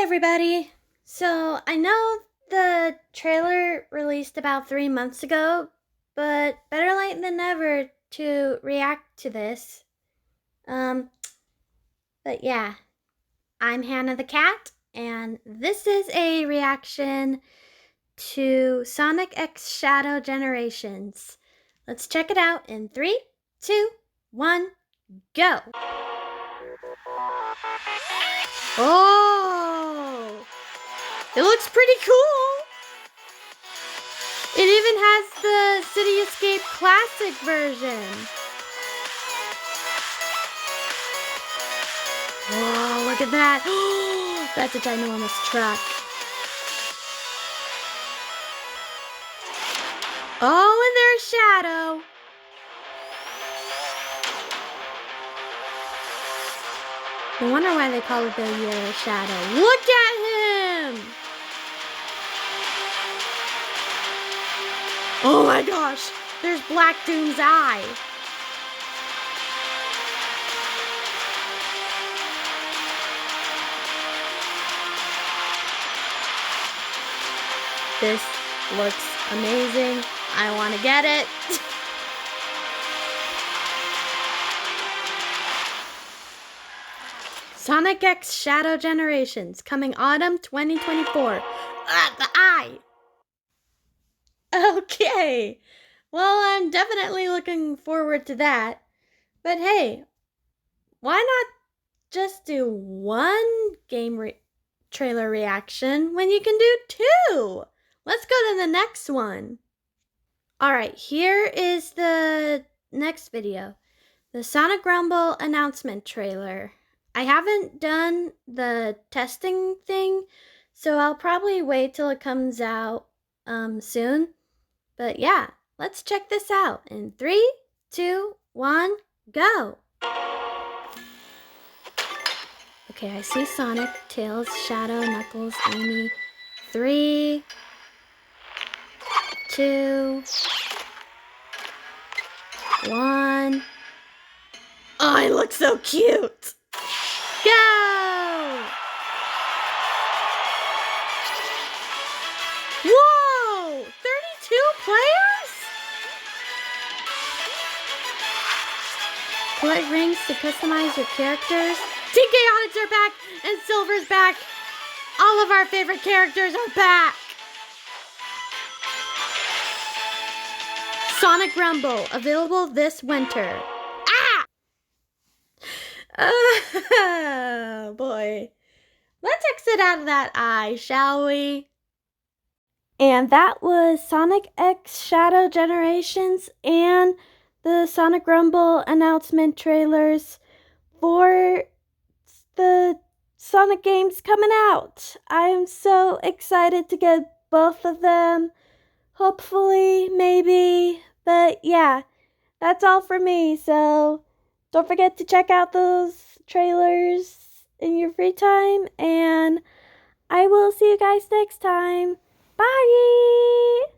everybody. So I know the trailer released about 3 months ago, but better late than never to react to this. But yeah, I'm Hannah the Cat, and this is a reaction to Sonic X Shadow Generations. Let's check it out in 3, 2, 1, go! Oh! It looks pretty cool! It even has the City Escape Classic version. Whoa, look at that. That's a ginormous truck. Oh, and there's Shadow. I wonder why they call it the Yellow Shadow. Look at him! Oh my gosh, there's Black Doom's eye. This looks amazing. I want to get it. Sonic X Shadow Generations, coming autumn 2024. The eye! Okay. Well, I'm definitely looking forward to that. But hey, why not just do one game trailer reaction when you can do two? Let's go to the next one. Alright, here is the next video. The Sonic Rumble announcement trailer. I haven't done the testing thing, so I'll probably wait till it comes out soon. But yeah, let's check this out in 3, 2, 1, go! Okay, I see Sonic, Tails, Shadow, Knuckles, Amy. 3, 2, 1. Oh, he looks so cute! Go! Whoa! 32 players? Collect rings to customize your characters. Team Chaotix are back, and Silver's back. All of our favorite characters are back. Sonic Rumble, available this winter. Oh boy. Let's exit out of that eye, shall we? And that was Sonic X Shadow Generations and the Sonic Rumble announcement trailers for the Sonic games coming out. I'm so excited to get both of them. Hopefully, maybe. But yeah, that's all for me. So don't forget to check out those trailers in your free time. And I will see you guys next time. Bye!